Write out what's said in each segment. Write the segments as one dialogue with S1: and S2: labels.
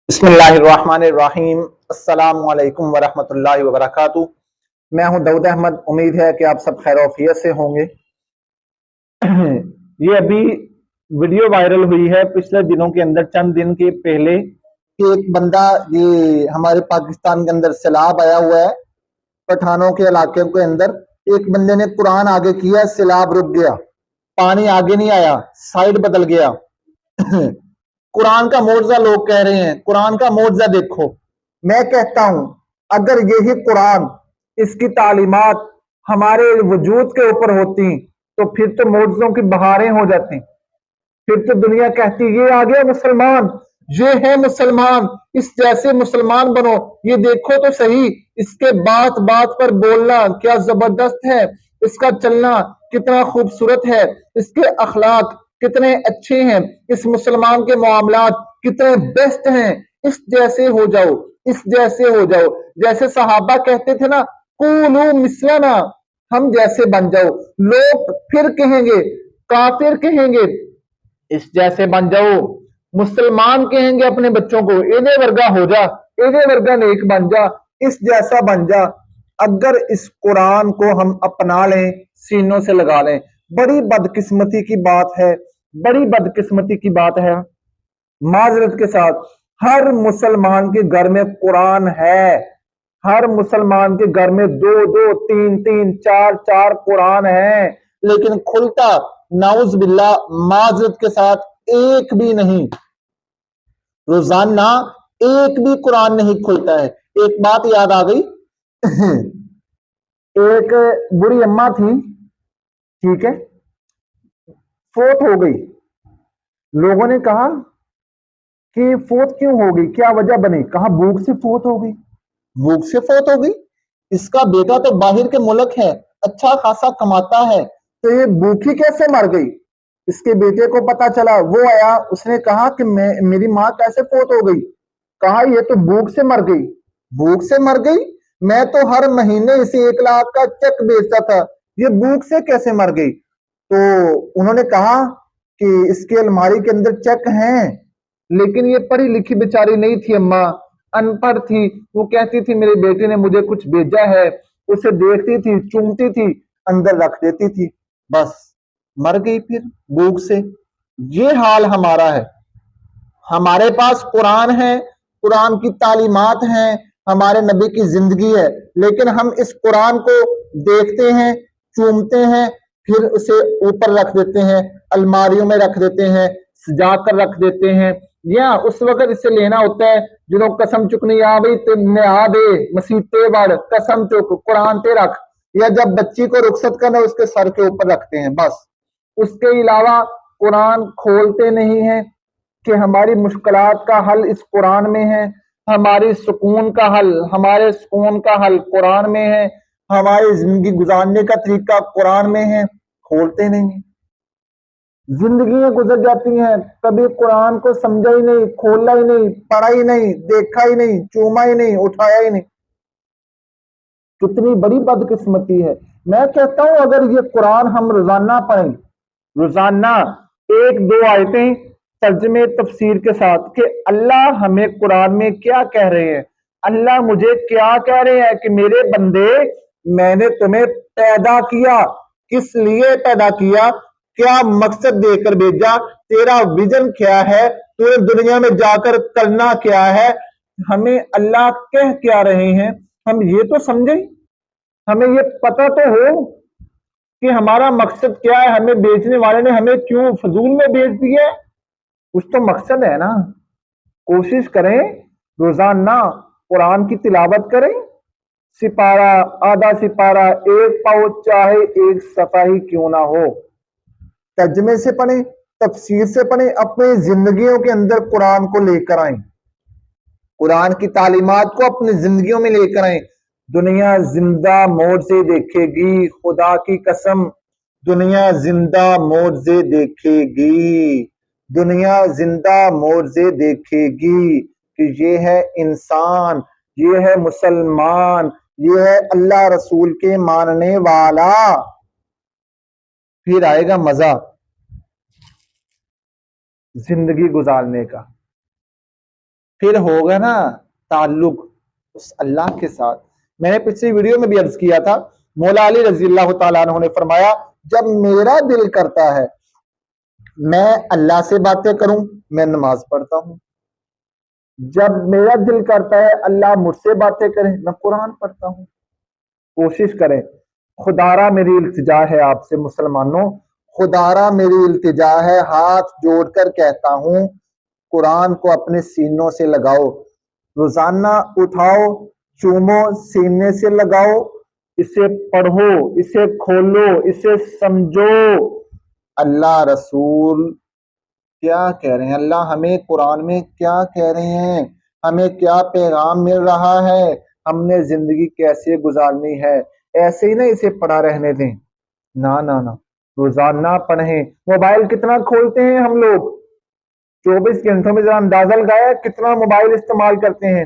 S1: बिस्मिल्लाहिर्रहमानिर्रहीम। अस्सलाम वालेकुम वरहमतुल्लाहि वबरकातुह। मैं हूं दाऊद अहमद। उम्मीद है कि आप सब खैर औफियत से होंगे। ये अभी वीडियो वायरल हुई है पिछले दिनों के अंदर, चंद दिन के पहले, कि एक बंदा, ये हमारे पाकिस्तान के अंदर सैलाब आया हुआ है, पठानों के इलाके के अंदर एक बंदे ने कुरान आगे किया, सैलाब रुक गया, पानी आगे नहीं आया, साइड बदल गया। कुरान का मोर्जा लोग कह रहे हैं, कुरान का मोर्जा देखो। मैं कहता हूं अगर यही कुरान, इसकी तालीमात हमारे वजूद के ऊपर होती तो फिर तो मोर्जों की बहारें हो जाती। फिर तो दुनिया कहती ये आ गया मुसलमान, ये है मुसलमान, इस जैसे मुसलमान बनो। ये देखो तो सही, इसके बात बात पर बोलना क्या जबरदस्त है, इसका चलना कितना खूबसूरत है, इसके अखलाक कितने अच्छे हैं, इस मुसलमान के मामलात कितने बेस्ट हैं। इस जैसे हो जाओ, इस जैसे हो जाओ। जैसे सहाबा कहते थे ना, कूलू मिसलना, हम जैसे बन जाओ। लोग फिर कहेंगे, काफिर कहेंगे इस जैसे बन जाओ, मुसलमान कहेंगे अपने बच्चों को एदे वर्गा हो जा, एदे वर्गा नेक बन जा, इस जैसा बन जा। अगर इस कुरान को हम अपना लें, सीनों से लगा लें, बड़ी बदकिस्मती की बात है, बड़ी बदकिस्मती की बात है। माजरत के साथ हर मुसलमान के घर में कुरान है, हर मुसलमान के घर में दो दो तीन तीन चार चार कुरान है, लेकिन खुलता नाउज बिल्ला माजरत के साथ एक भी नहीं। रोजाना एक भी कुरान नहीं खुलता है। एक बात याद आ गई। एक बुढ़ी अम्मा थी, ठीक है, फोत हो गई। लोगों ने कहा कि फोत क्यों हो गई, क्या वजह बनी? कहा भूख से फोत हो गई। भूख से फोत हो गई? इसका बेटा तो बाहर के मुल्क है, अच्छा खासा कमाता है, तो ये भूखी कैसे मर गई? इसके बेटे को पता चला, वो आया, उसने कहा कि मेरी माँ कैसे फोत हो गई? कहा ये तो भूख से मर गई। भूख से मर गई? मैं तो हर महीने इसे 1 लाख का चेक बेचता था, ये भूख से कैसे मर गई? तो उन्होंने कहा कि इसकी अलमारी के अंदर चेक हैं, लेकिन ये पढ़ी लिखी बेचारी नहीं थी अम्मा, अनपढ़ थी। वो कहती थी मेरे बेटे ने मुझे कुछ भेजा है, उसे देखती थी, चूमती थी, अंदर रख देती थी, बस मर गई फिर भूख से। ये हाल हमारा है। हमारे पास कुरान है, कुरान की तालीमात हैं, हमारे नबी की जिंदगी है, लेकिन हम इस कुरान को देखते हैं, चूमते हैं, फिर उसे ऊपर रख देते हैं, अलमारियों में रख देते हैं, सजा कर रख देते हैं। या उस वक्त इसे लेना होता है जो कसम चुकनी आ गई ते नहा दे मसीते वड़, कसम चुक कुरान ते रख। या जब बच्ची को रुखसत करना उसके सर के ऊपर रखते हैं, बस। उसके अलावा कुरान खोलते नहीं है कि हमारी मुश्किलात का हल इस कुरान में है, हमारी सुकून का हल, हमारे सुकून का हल कुरान में है, हमारी जिंदगी गुजारने का तरीका कुरान में है। खोलते नहीं, जिंदगियां गुजर जाती हैं, कभी कुरान को समझा ही नहीं, खोला ही नहीं, पढ़ा ही नहीं, देखा ही नहीं, चूमा ही नहीं, उठाया ही नहीं। कितनी बड़ी बदकिस्मती है। मैं कहता हूं अगर ये कुरान हम रोजाना पढ़ें, रोजाना 1-2 आयतें तर्जमे तफसीर के साथ, कि अल्लाह हमें कुरान में क्या कह रहे हैं, अल्लाह मुझे क्या कह रहे हैं कि मेरे बंदे, मैंने तुम्हें पैदा किया, किस लिए पैदा किया, क्या मकसद देकर भेजा, तेरा विजन क्या है, तुम्हें दुनिया में जाकर करना क्या है, हमें अल्लाह कह क्या रहे हैं, हम ये तो समझें, हमें ये पता तो हो कि हमारा मकसद क्या है, हमें बेचने वाले ने हमें क्यों फजूल में बेच दिया है, कुछ तो मकसद है ना। कोशिश करें रोजाना कुरान की तिलावत करें, सिपारा, आधा सिपारा, 1 पाव, चाहे 1 सफ़ा ही क्यों ना हो, तर्जमे से पढ़ें, तफसीर से पढ़ें, अपनी जिंदगियों के अंदर कुरान को लेकर आए, कुरान की तालीमात को अपनी जिंदगियों में लेकर आए। दुनिया जिंदा मोर्जे देखेगी, खुदा की कसम, दुनिया जिंदा मोर्जे देखेगी, दुनिया जिंदा मोर्जे देखेगी कि ये है इंसान, ये है मुसलमान, ये है अल्लाह रसूल के मानने वाला। फिर आएगा मजा जिंदगी गुजारने का। پھر ہوگا نا تعلق اس اللہ کے ساتھ. میں نے پچھلی ویڈیو میں بھی عرض کیا تھا، مولا علی رضی اللہ تعالیٰ عنہ نے فرمایا جب میرا دل کرتا ہے میں اللہ سے باتیں کروں، میں نماز پڑھتا ہوں. جب میرا دل کرتا ہے اللہ مجھ سے باتیں کرے، میں قرآن پڑھتا ہوں. کوشش کریں. خدارا میری التجا ہے آپ سے مسلمانوں، خدارا میری التجا ہے، ہاتھ جوڑ کر کہتا ہوں قرآن کو اپنے سینوں سے لگاؤ، روزانہ اٹھاؤ، چومو، سینے سے لگاؤ، اسے پڑھو، اسے کھولو، اسے سمجھو. اللہ رسول کیا کہہ رہے ہیں، اللہ ہمیں قرآن میں کیا کہہ رہے ہیں، ہمیں کیا پیغام مل رہا ہے، ہم نے زندگی کیسے گزارنی ہے. ایسے ہی نہ اسے پڑھا رہنے دیں، نہ روزانہ پڑھیں. موبائل کتنا کھولتے ہیں ہم لوگ، 24 گھنٹوں میں ذرا اندازہ لگایا کتنا موبائل استعمال کرتے ہیں.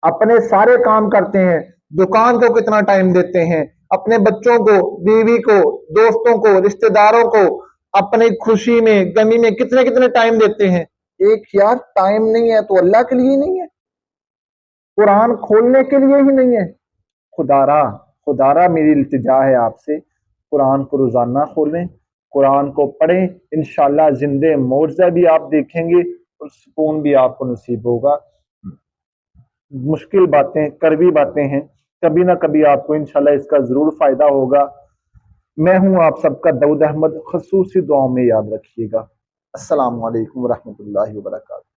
S1: اپنے سارے کام کرتے ہیں، دکان کو کتنا ٹائم دیتے ہیں، اپنے بچوں کو، بیوی کو، دوستوں کو، رشتہ داروں کو، اپنی خوشی میں غمی میں کتنے ٹائم دیتے ہیں. ایک یار ٹائم نہیں ہے تو اللہ کے لیے نہیں ہے، قرآن کھولنے کے لیے ہی نہیں ہے. خدارا میری التجا ہے آپ سے، قرآن کو روزانہ کھولیں، قرآن کو پڑھیں، انشاءاللہ زندے معجزہ بھی آپ دیکھیں گے اور سکون بھی آپ کو نصیب ہوگا. مشکل باتیں، کڑوی باتیں ہیں، کبھی نہ کبھی آپ کو انشاءاللہ اس کا ضرور فائدہ ہوگا. میں ہوں آپ سب کا داؤد احمد، خصوصی دعاؤں میں یاد رکھیے گا. السلام علیکم ورحمۃ اللہ وبرکاتہ.